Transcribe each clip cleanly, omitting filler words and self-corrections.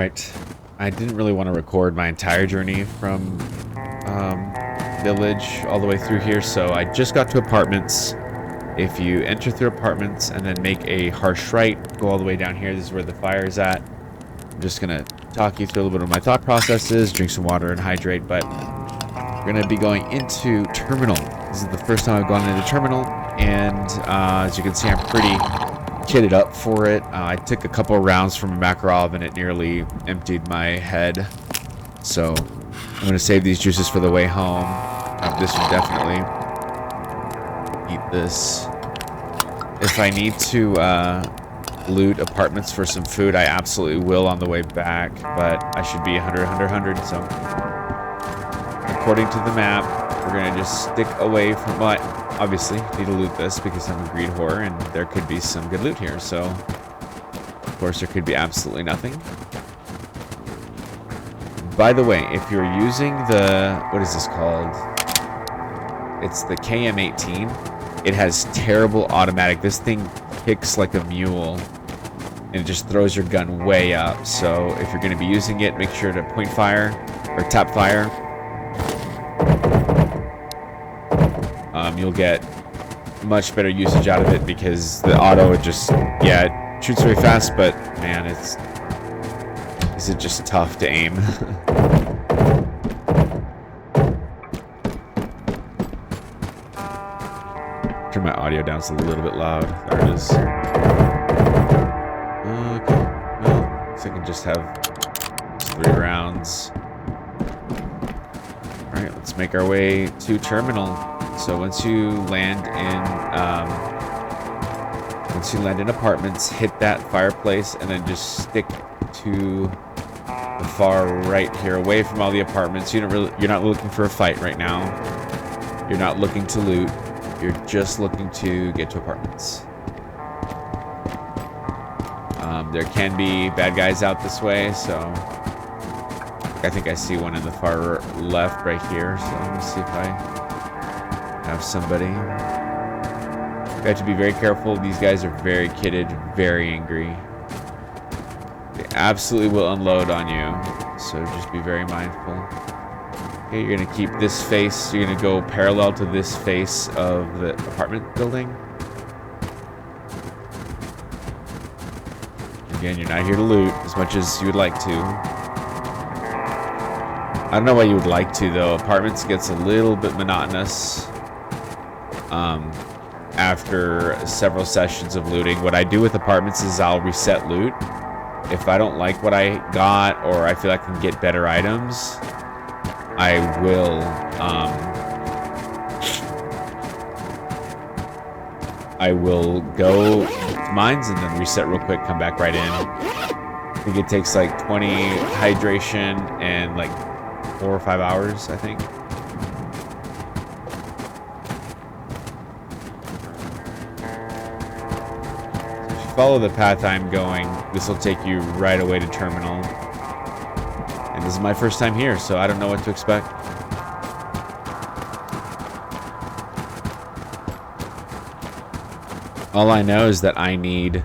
Right. I didn't really want to record my entire journey from village all the way through here, so I just got to apartments. If you enter through apartments and then make a harsh right, go all the way down here. This is where the fire is at. I'm just going to talk you through a little bit of my thought processes, drink some water and hydrate, but we're going to be going into terminal. This is the first time I've gone into terminal, and as you can see, I'm pretty kitted up for it. I took a couple of rounds from Makarov and it nearly emptied my head. So I'm going to save these juices for the way home. This would definitely eat this. If I need to loot apartments for some food, I absolutely will on the way back, but I should be 100. So according to the map, we're going to just stick away from what. Obviously, need to loot this because I'm a greed whore, and there could be some good loot here. So, of course, there could be absolutely nothing. By the way, if you're using the, what is this called? It's the KM18. It has terrible automatic. This thing kicks like a mule, and it just throws your gun way up. So, if you're going to be using it, make sure to point fire or tap fire. You'll get much better usage out of it because the auto, it just, yeah, it shoots very fast, but man, is it just tough to aim. Turn my audio down, it's a little bit loud. There it is. Okay, well, so I can just have 3 rounds. Alright, let's make our way to terminal. So once you land in apartments, hit that fireplace and then just stick to the far right here, away from all the apartments. You're not looking for a fight right now. You're not looking to loot. You're just looking to get to apartments. There can be bad guys out this way, so I think I see one in the far left right here. So let me see if I have somebody. You have to be very careful. These guys are very kitted, very angry. They absolutely will unload on you, so just be very mindful. Okay, you're gonna keep this face. You're gonna go parallel to this face of the apartment building. Again, you're not here to loot as much as you would like to. I don't know why you would like to, though. Apartments gets a little bit monotonous after several sessions of looting. What I do with apartments is I'll reset loot. If I don't like what I got, or I feel I can get better items, I will go to mines and then reset real quick, come back right in. I think it takes like 20 hydration and like 4 or 5 hours, I think. Follow the path I'm going. This will take you right away to terminal. And this is my first time here, so I don't know what to expect. All I know is that I need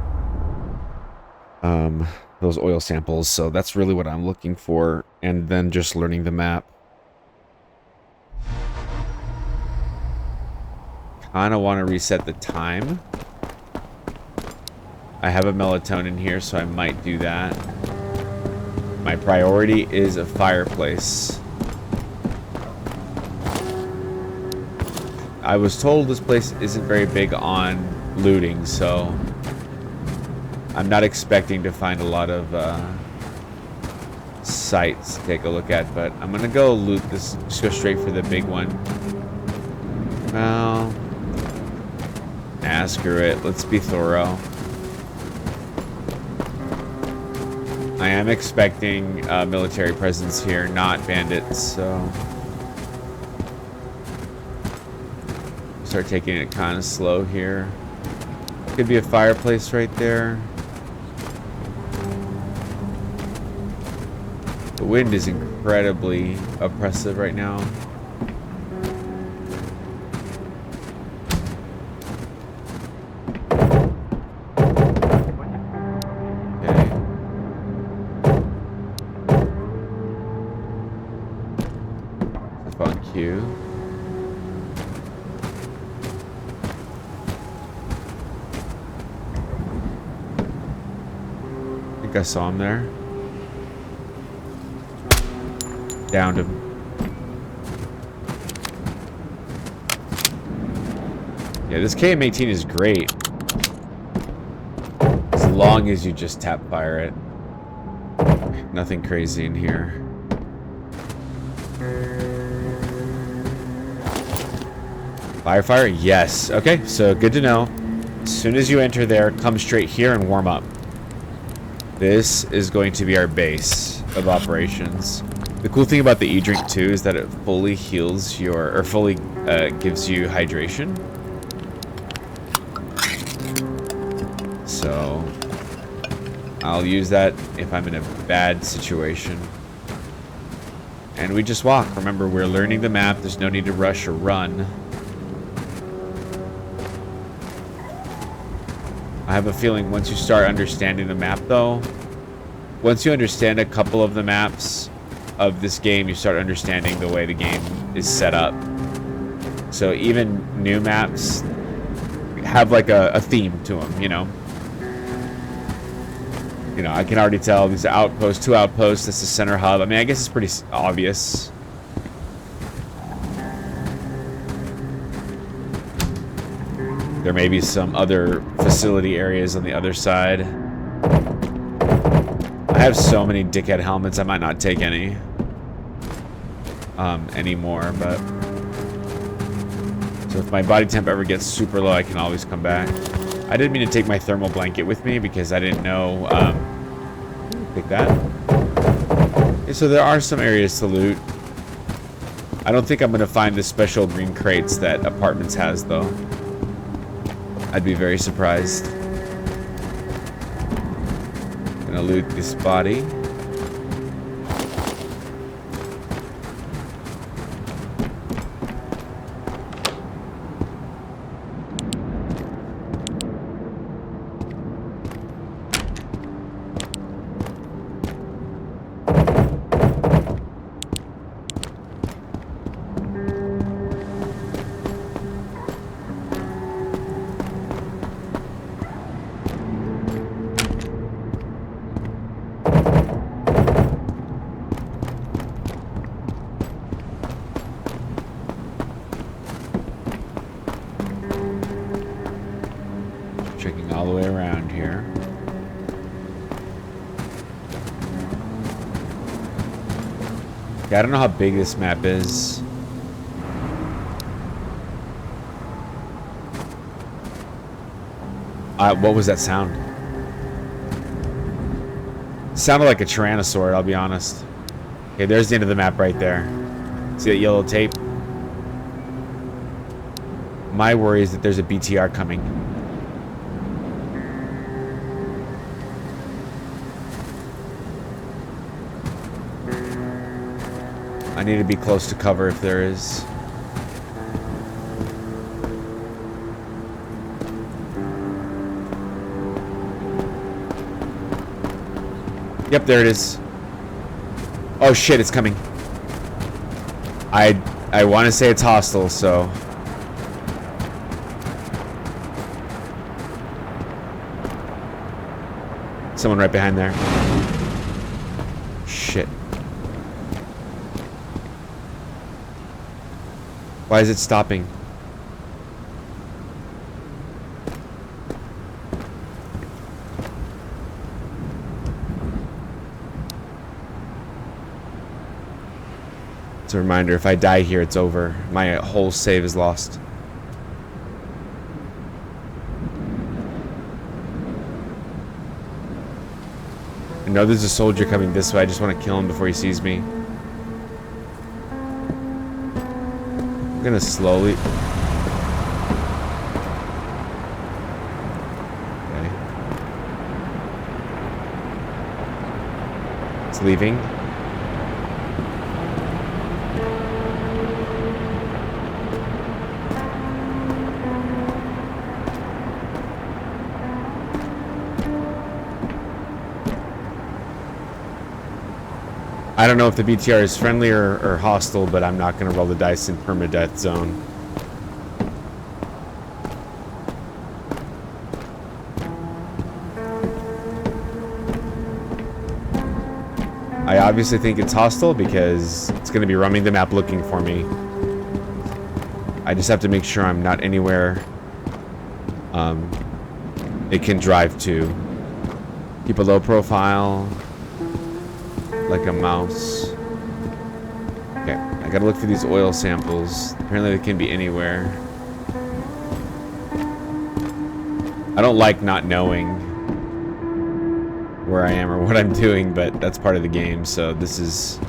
those oil samples, so that's really what I'm looking for, and then just learning the map. Kinda want to reset the time. I have a melatonin here, so I might do that. My priority is a fireplace. I was told this place isn't very big on looting, so I'm not expecting to find a lot of sites to take a look at, but I'm gonna go loot this, just go straight for the big one. Well, screw it, let's be thorough. I am expecting military presence here, not bandits, so start taking it kind of slow here. Could be a fireplace right there. The wind is incredibly oppressive right now. Keep on cue. I think I saw him there. Downed him. Yeah, this KM-18 is great. As long as you just tap fire it. Nothing crazy in here. Fire? Yes. Okay, so good to know. As soon as you enter there, come straight here and warm up. This is going to be our base of operations. The cool thing about the E-Drink too is that it fully heals your, or fully gives you hydration. So I'll use that if I'm in a bad situation. And we just walk. Remember, we're learning the map. There's no need to rush or run. I have a feeling once you start understanding the map, though, once you understand a couple of the maps of this game, you start understanding the way the game is set up. So even new maps have like a theme to them, you know? You know, I can already tell these are outposts, 2 outposts, that's the center hub. I mean, I guess it's pretty obvious. There may be some other facility areas on the other side. I have so many dickhead helmets, I might not take any anymore, but so if my body temp ever gets super low, I can always come back. I didn't mean to take my thermal blanket with me because I didn't know. Take that. Okay, so there are some areas to loot. I don't think I'm gonna find the special green crates that Apartments has, though. I'd be very surprised. Gonna loot this body. Checking all the way around here. Yeah, I don't know how big this map is. What was that sound? It sounded like a Tyrannosaur, I'll be honest. Okay, there's the end of the map right there. See that yellow tape? My worry is that there's a BTR coming. I need to be close to cover if there is. Yep, there it is. Oh shit, it's coming. I want to say it's hostile, so. Someone right behind there. Shit. Why is it stopping? It's a reminder, if I die here, it's over. My whole save is lost. I know there's a soldier coming this way. I just want to kill him before he sees me. I'm gonna slowly... Okay. It's leaving. I don't know if the BTR is friendly or hostile, but I'm not going to roll the dice in permadeath zone. I obviously think it's hostile because it's going to be roaming the map looking for me. I just have to make sure I'm not anywhere it can drive to. Keep a low profile, like a mouse. Okay, I gotta look for these oil samples. Apparently they can be anywhere. I don't like not knowing where I am or what I'm doing, but that's part of the game, so this is...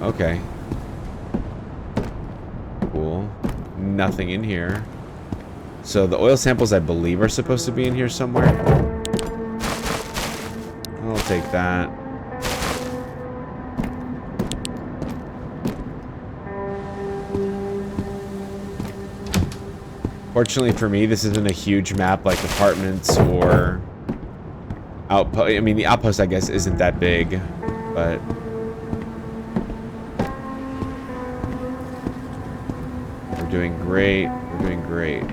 Okay. Cool. Nothing in here. So the oil samples, I believe, are supposed to be in here somewhere. I'll take that. Fortunately for me, this isn't a huge map like Apartments or Outpost. I mean, the Outpost, I guess, isn't that big, but... We're doing great. We're doing great.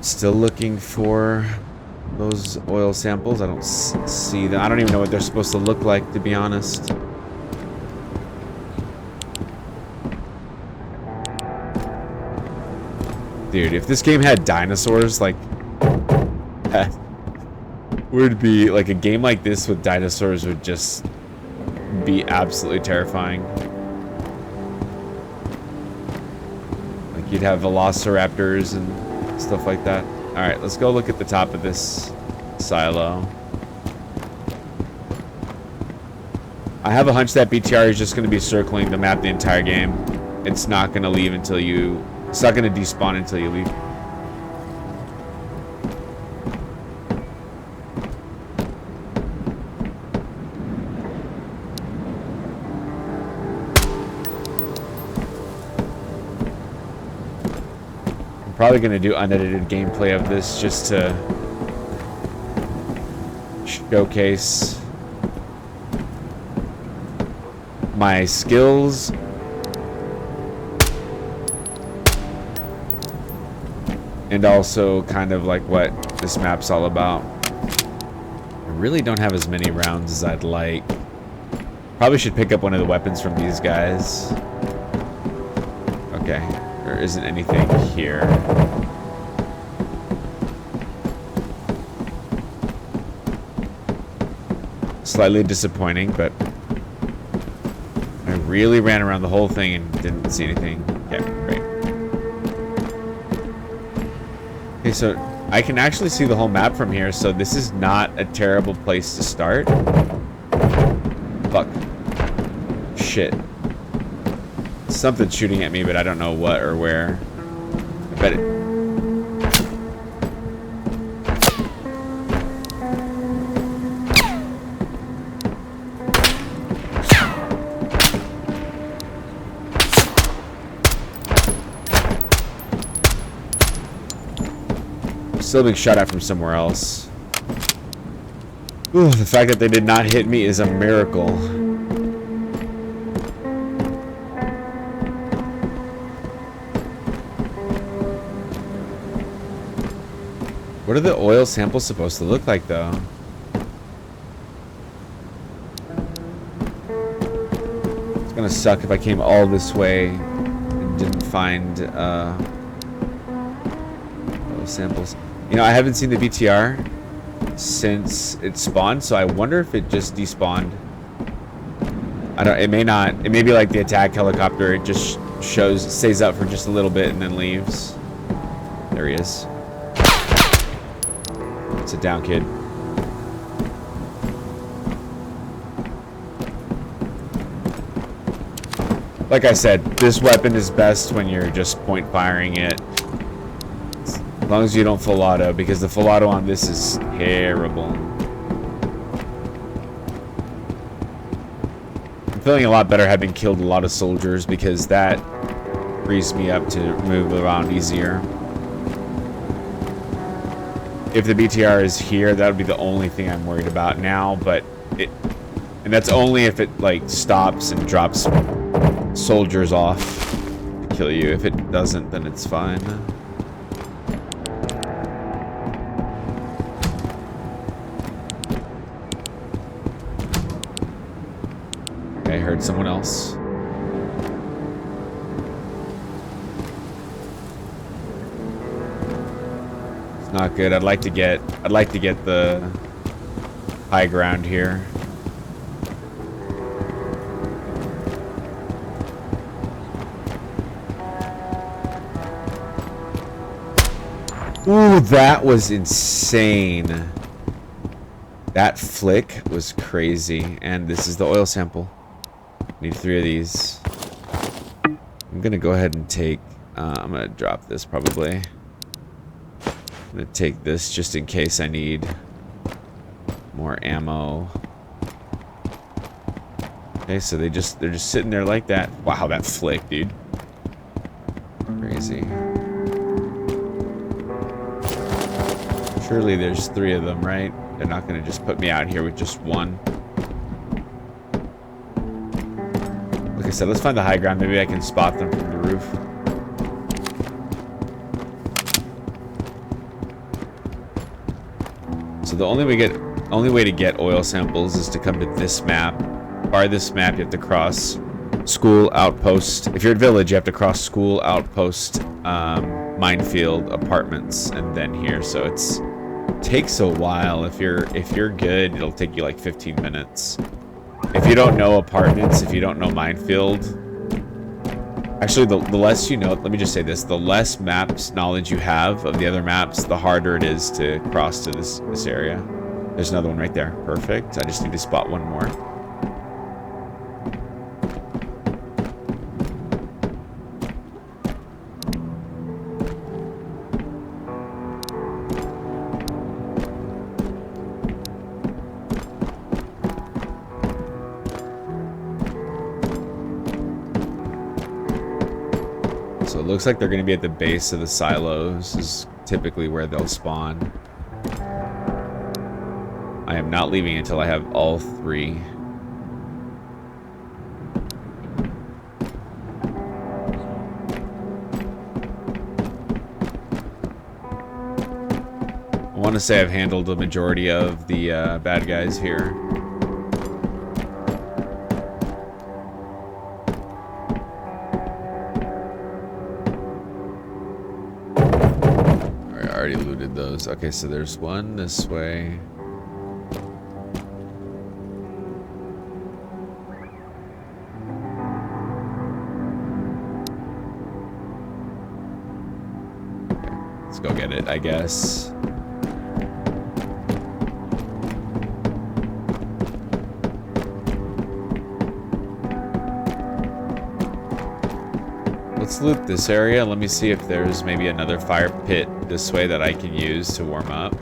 Still looking for those oil samples. I don't see them. I don't even know what they're supposed to look like, to be honest. Dude, if this game had dinosaurs, like, that would be, like, a game like this with dinosaurs would just be absolutely terrifying. Like, you'd have velociraptors and stuff like that. Alright, let's go look at the top of this silo. I have a hunch that BTR is just going to be circling the map the entire game. It's not going to leave until you... It's not going to despawn until you leave. Probably gonna do unedited gameplay of this just to showcase my skills and also kind of like what this map's all about. I really don't have as many rounds as I'd like. Probably should pick up one of the weapons from these guys. Okay. There isn't anything here. Slightly disappointing, but I really ran around the whole thing and didn't see anything. Yeah, great. Okay, so I can actually see the whole map from here, so this is not a terrible place to start. Fuck. Shit. Something's shooting at me, but I don't know what or where. I bet it... Still being shot at from somewhere else. Ooh, the fact that they did not hit me is a miracle. What are the oil samples supposed to look like, though? It's gonna suck if I came all this way and didn't find oil samples. You know, I haven't seen the BTR since it spawned, so I wonder if it just despawned. I don't. It may not. It may be like the attack helicopter. It just stays up for just a little bit and then leaves. There he is. Sit down, kid. Like I said, this weapon is best when you're just point firing it. As long as you don't full auto, because the full auto on this is terrible. In feeling a lot better having killed a lot of soldiers because that frees me up to move around easier. If the BTR is here, that would be the only thing I'm worried about now, but and that's only if it like stops and drops soldiers off to kill you. If it doesn't, then it's fine. Okay, I heard someone else. It's not good. I'd like to get the high ground here. Ooh, that was insane. That flick was crazy. And this is the oil sample. Need 3 of these. I'm gonna go ahead and take... I'm gonna drop this probably. I'm gonna take this just in case I need more ammo. Okay, so they're just sitting there like that. Wow, that flick, dude. Crazy. Surely there's 3 of them, right? They're not gonna just put me out here with just one. Like I said, let's find the high ground. Maybe I can spot them from the roof. So the only way to get oil samples is to come to this map. By this map, you have to cross school outpost. If you're at village, you have to cross school outpost, minefield, apartments, and then here. So it takes a while. If you're good, it'll take you like 15 minutes. If you don't know apartments, if you don't know minefield, actually the less you know, let me just say this, the less maps knowledge you have of the other maps, the harder it is to cross to this area. There's another one right there. Perfect. I just need to spot one more. So it looks like they're going to be at the base of the silos. This is typically where they'll spawn. I am not leaving until I have all 3. I want to say I've handled the majority of the bad guys here. Already looted those. Okay, so there's one this way. Okay, let's go get it, I guess. Let's loot this area. Let me see if there's maybe another fire pit this way that I can use to warm up.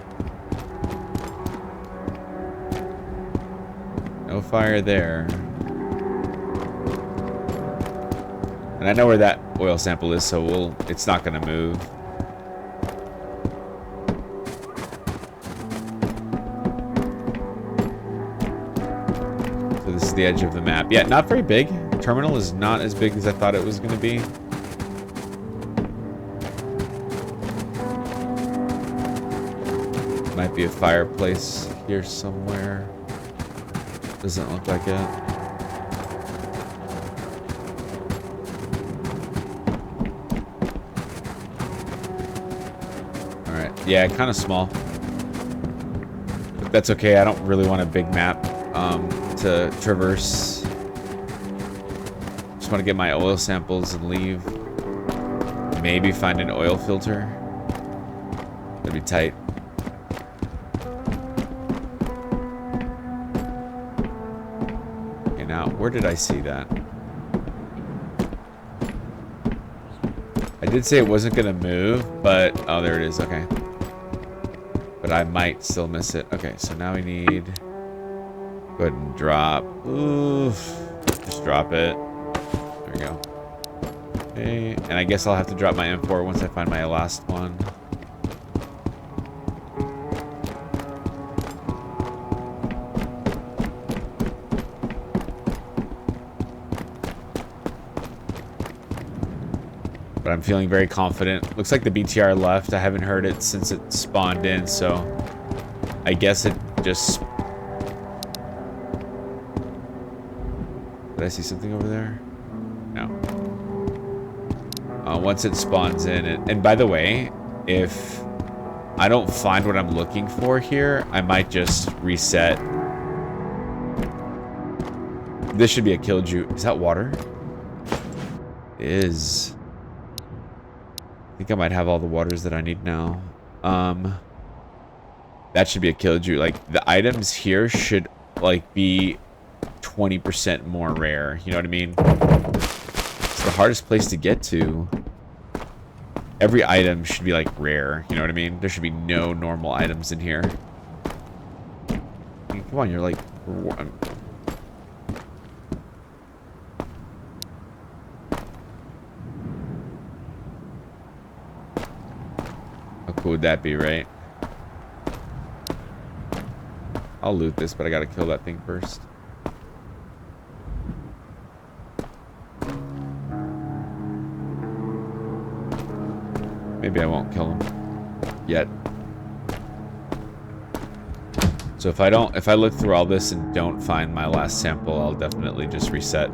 No fire there. And I know where that oil sample is, so it's not gonna move. So this is the edge of the map. Yeah, not very big. Terminal is not as big as I thought it was gonna be. Might be a fireplace here somewhere. Doesn't look like it. Alright, yeah, kind of small. But that's okay, I don't really want a big map to traverse. Just want to get my oil samples and leave. Maybe find an oil filter. That'd be tight. Where did I see that? I did say it wasn't gonna move, but oh, there it is. Okay, but I might still miss it. Okay, so now we need go ahead and drop. Oof, just drop it. There we go. Okay, and I guess I'll have to drop my M4 once I find my last one. But I'm feeling very confident. Looks like the BTR left. I haven't heard it since it spawned in, so I guess it just... Did I see something over there? No. Once it spawns in, and by the way, if I don't find what I'm looking for here, I might just reset. This should be a kill juke. Is that water? It is. I think I might have all the waters that I need now. That should be a kill juke. Like, the items here should, like, be 20% more rare. You know what I mean? It's the hardest place to get to. Every item should be, like, rare. You know what I mean? There should be no normal items in here. I mean, come on, you're like... How cool would that be, right? I'll loot this, but I gotta kill that thing first. Maybe I won't kill him yet. So if I look through all this and don't find my last sample, I'll definitely just reset.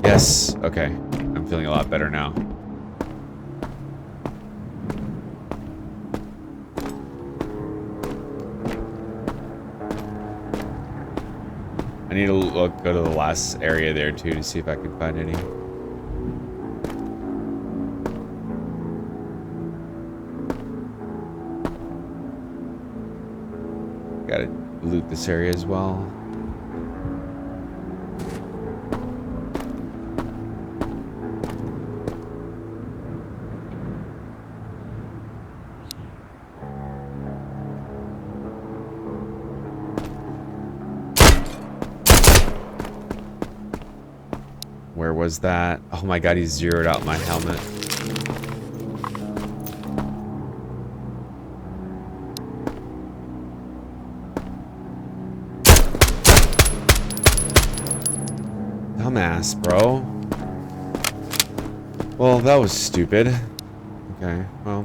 Yes. Okay. I'm feeling a lot better now. I need to go to the last area there too to see if I can find any. Gotta loot this area as well. Where was that? Oh my god, he zeroed out my helmet. Dumbass, bro. Well, that was stupid. Okay, well.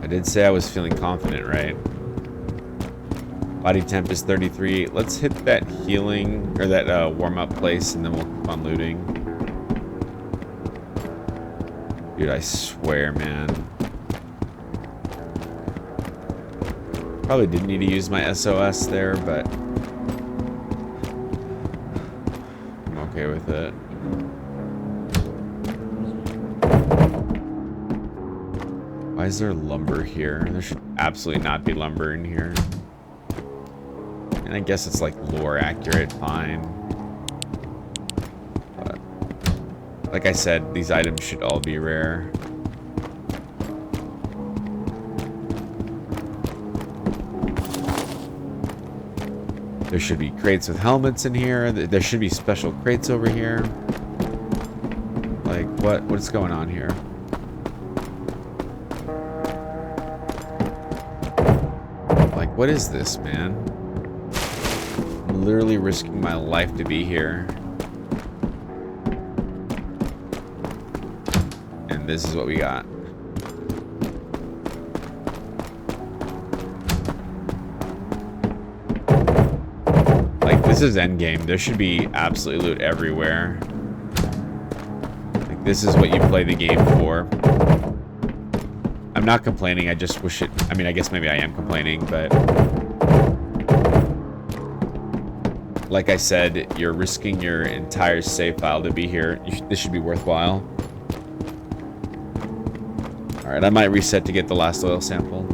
I did say I was feeling confident, right? Body temp is 33. Let's hit that healing, or that warm-up place, and then we'll keep on looting. Dude, I swear, man. Probably didn't need to use my SOS there, but I'm okay with it. Why is there lumber here? There should absolutely not be lumber in here. And I guess it's like lore accurate, fine. But like I said, these items should all be rare. There should be crates with helmets in here. There should be special crates over here. Like, what's going on here? Like, what is this, man? I'm literally risking my life to be here. And this is what we got. Like, this is endgame. There should be absolute loot everywhere. Like, this is what you play the game for. I'm not complaining, I just wish it... I mean, I guess maybe I am complaining, but... like I said, you're risking your entire save file to be here. This should be worthwhile. Alright, I might reset to get the last oil sample.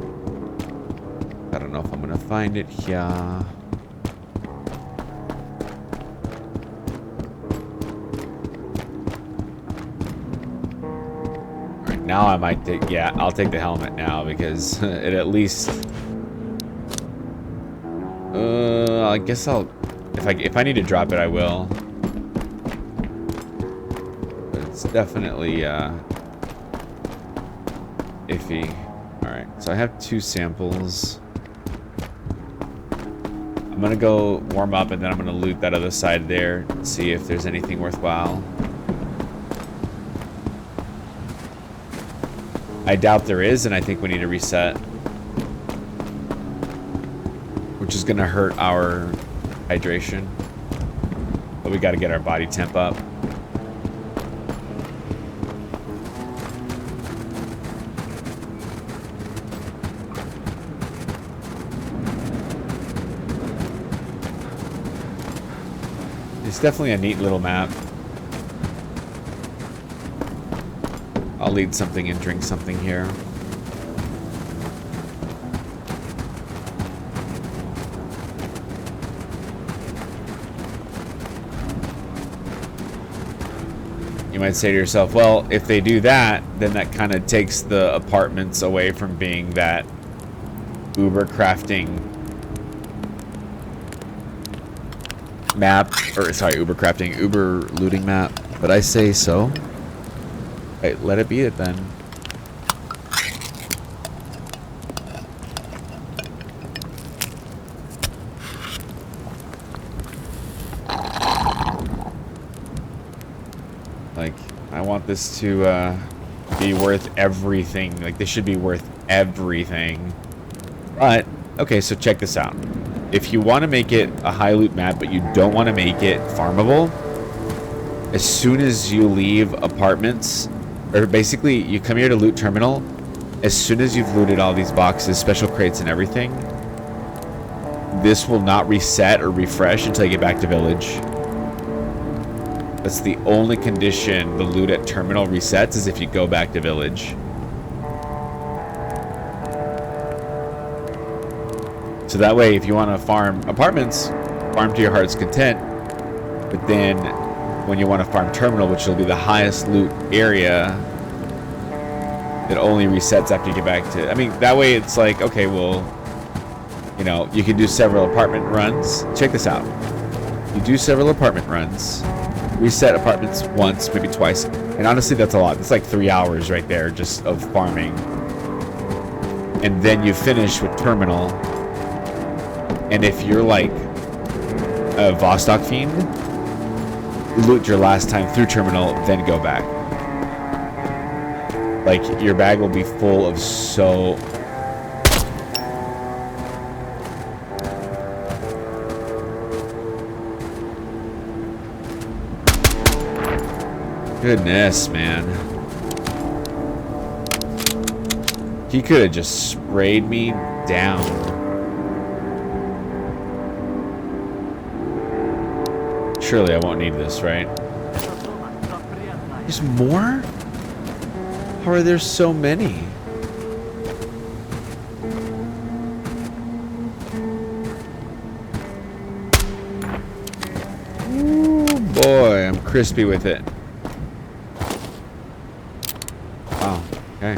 I don't know if I'm gonna find it here. Alright, now I might take, yeah, I'll take the helmet now because it at least... I guess I'll... If I need to drop it, I will. But it's definitely, iffy. Alright, so I have 2 samples. I'm gonna go warm up and then I'm gonna loot that other side there and see if there's anything worthwhile. I doubt there is, and I think we need to reset. Which is gonna hurt our hydration. But we gotta get our body temp up. It's definitely a neat little map. I'll eat something and drink something here. You might say to yourself, well, if they do that, then that kind of takes the apartments away from being that Uber crafting map, or sorry, Uber crafting, Uber looting map. But I say so. Right, let it be it then. Like, I want this to be worth everything. Like, this should be worth everything. But, okay, so check this out. If you want to make it a high loot map, but you don't want to make it farmable, as soon as you leave apartments, or basically you come here to loot terminal, as soon as you've looted all these boxes, special crates and everything, this will not reset or refresh until you get back to village. That's the only condition the loot at terminal resets, is if you go back to village. So that way, if you want to farm apartments, farm to your heart's content. But then, when you want to farm terminal, which will be the highest loot area, it only resets after you get back to... I mean, that way it's like, okay, well, you know, you can do several apartment runs. Check this out. You do several apartment runs, reset apartments once, maybe twice. And honestly, that's a lot. That's like 3 hours right there just of farming. And then you finish with terminal. And if you're like a Vostok fiend, loot your last time through terminal, then go back. Like, your bag will be full of so... Goodness, man. He could have just sprayed me down. Surely I won't need this, right? There's more? How are there so many? Ooh, boy, I'm crispy with it. Wow, okay.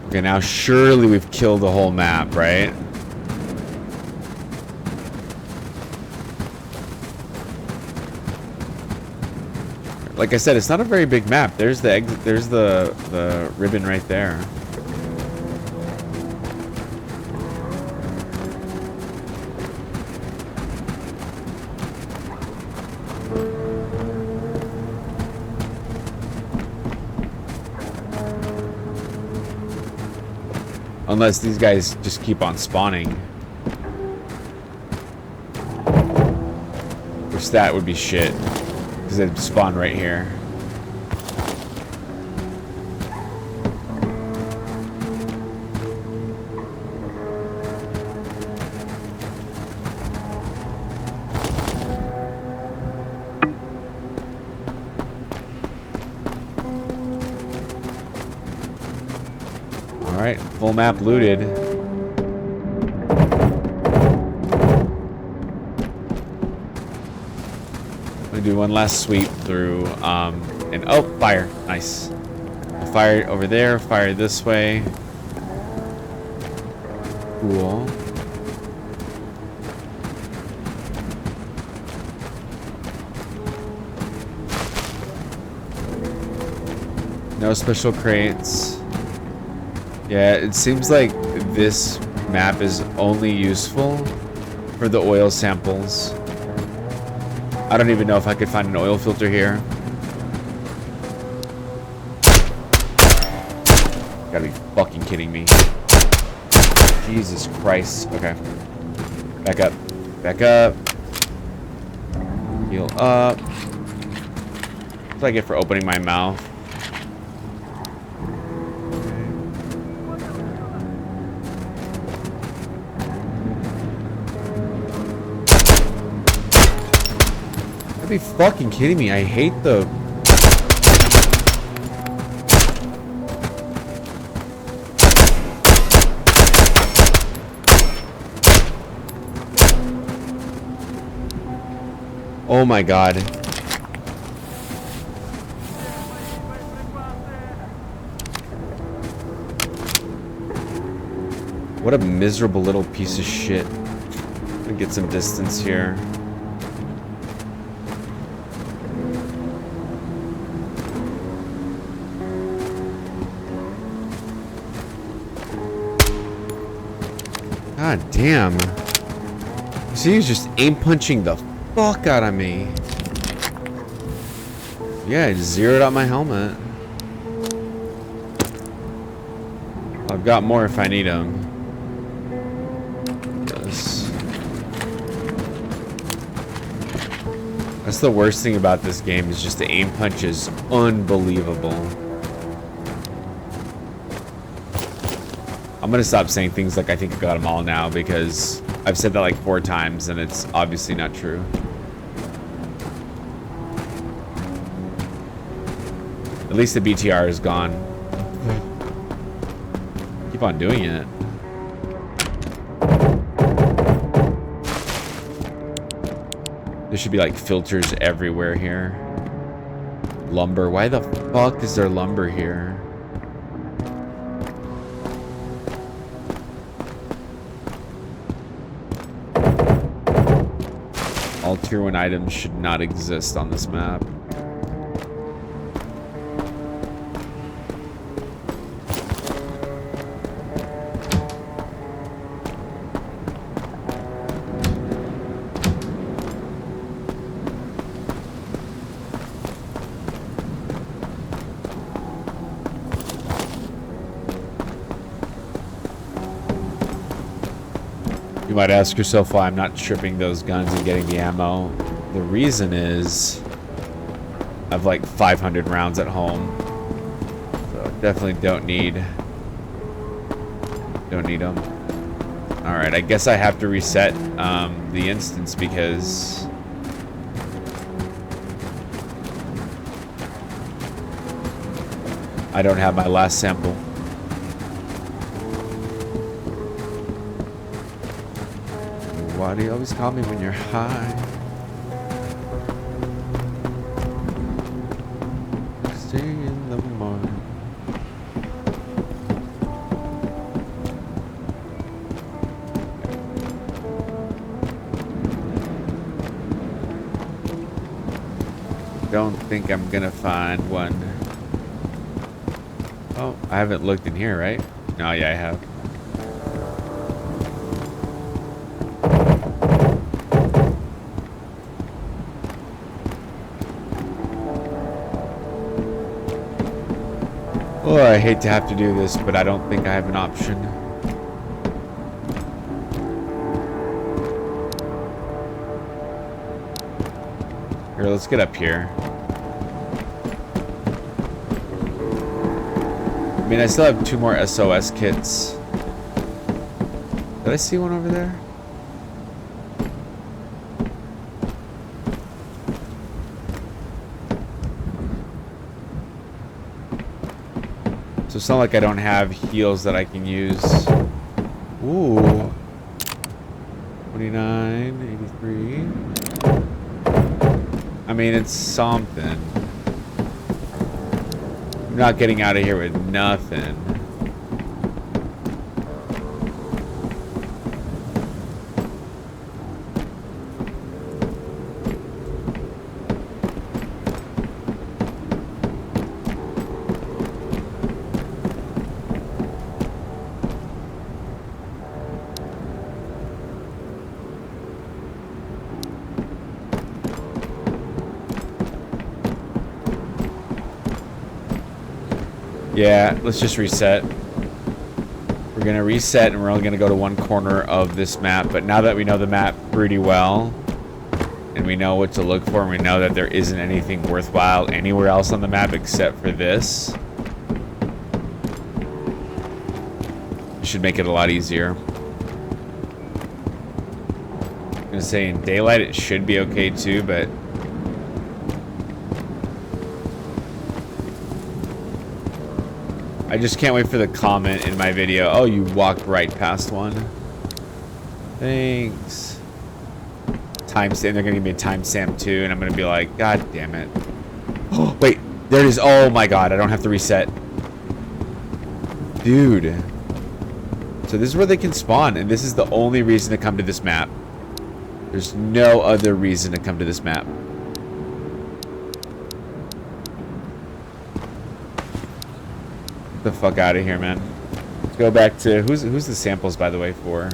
Okay, now surely we've killed the whole map, right? Like I said, it's not a very big map. There's the exit. There's the ribbon right there. Unless these guys just keep on spawning. Which that would be shit. Because they'd spawn right here. Alright, full map looted. Let me do one last sweep through, and oh, fire. Nice. Fire over there, fire this way. Cool. No special crates. Yeah, it seems like this map is only useful for the oil samples. I don't even know if I could find an oil filter here. Gotta be fucking kidding me. Jesus Christ. Okay. Back up. Back up. Heal up. That's what I get for opening my mouth. Gotta be fucking kidding me. I hate the... Oh my god. What a miserable little piece of shit. Let me get some distance here. God damn. See, he's just aim punching the fuck out of me. Yeah, I just zeroed out my helmet. I've got more if I need them. Yes. That's the worst thing about this game, is just the aim punch is unbelievable. I'm gonna stop saying things like I think I got them all now, because I've said that like 4 times and it's obviously not true. At least the BTR is gone. Keep on doing it. There should be like filters everywhere here. Lumber. Why the fuck is there lumber here? All tier 1 items should not exist on this map. You might ask yourself why I'm not stripping those guns and getting the ammo. The reason is I have like 500 rounds at home, so definitely don't need them. All right, I guess I have to reset the instance because I don't have my last sample. Why do you always call me when you're high? Stay in the morning. Don't think I'm gonna find one. Oh, I haven't looked in here, right? No, yeah, I have. Oh, I hate to have to do this, but I don't think I have an option. Here, let's get up here. I mean, I still have 2 more SOS kits. Did I see one over there? So it's not like I don't have heals that I can use. Ooh. 29, 83. I mean, it's something. I'm not getting out of here with nothing. Yeah, let's just reset. We're going to reset and we're only going to go to one corner of this map. But now that we know the map pretty well and we know what to look for and we know that there isn't anything worthwhile anywhere else on the map except for this, it should make it a lot easier. I'm going to say in daylight it should be okay too, but I just can't wait for the comment in my video. Oh, you walked right past one. Thanks. Timestamp. They're gonna give me a timestamp too, and I'm gonna be like, God damn it. Oh, wait, there it is. Oh my God, I don't have to reset. Dude. So this is where they can spawn, and this is the only reason to come to this map. There's no other reason to come to this map. The fuck out of here, man. Let's go back to who's the samples, by the way, for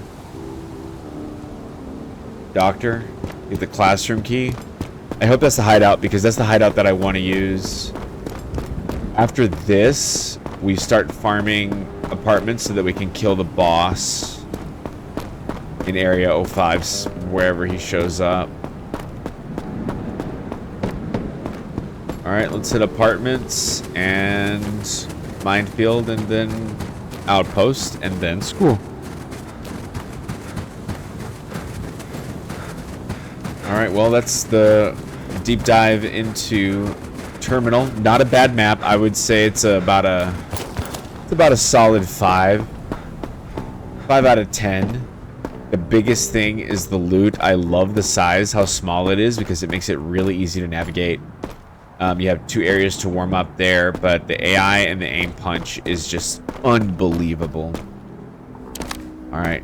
Doctor. Get the classroom key. I hope that's the hideout because that's the hideout that I want to use. After this, we start farming apartments so that we can kill the boss in Area 05, wherever he shows up. All right, let's hit apartments and minefield and then outpost and then school. All right, well, that's the deep dive into Terminal. Not a bad map. I would say it's about a solid 5 out of 10. The biggest thing is the loot. I love the size, how small it is, because it makes it really easy to navigate. You have 2 areas to warm up there, but the AI and the aim punch is just unbelievable. All right.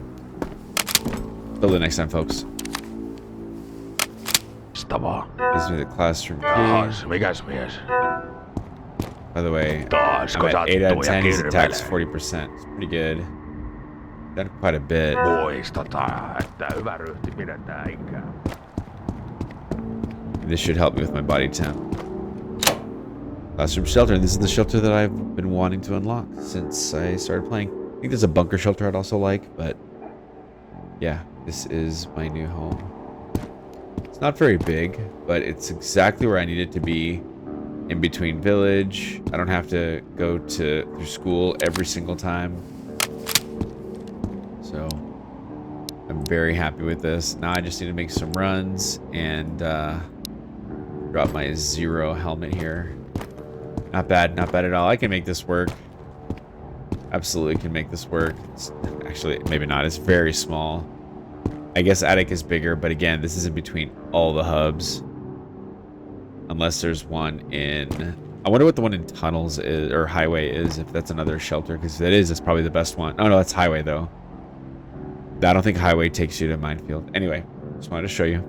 Till the next time, folks. Gives me the classroom key. By the way, I'm at 8 out of 10. His attack's 40%. It's pretty good. Done quite a bit. This should help me with my body temp. Classroom shelter. This is the shelter that I've been wanting to unlock since I started playing. I think there's a bunker shelter I'd also like, but yeah, this is my new home. It's not very big, but it's exactly where I need it to be, in between village. I don't have to go through school every single time. So I'm very happy with this. Now I just need to make some runs and drop my 0 helmet here. Not bad at all. I can make this work. Absolutely can make this work. It's actually, maybe not. It's very small. I guess attic is bigger, but again, this is in between all the hubs. Unless there's one in... I wonder what the one in tunnels is, or highway is, if that's another shelter, because if it is, it's probably the best one. Oh no, that's highway though. I don't think highway takes you to minefield. Anyway, just wanted to show you.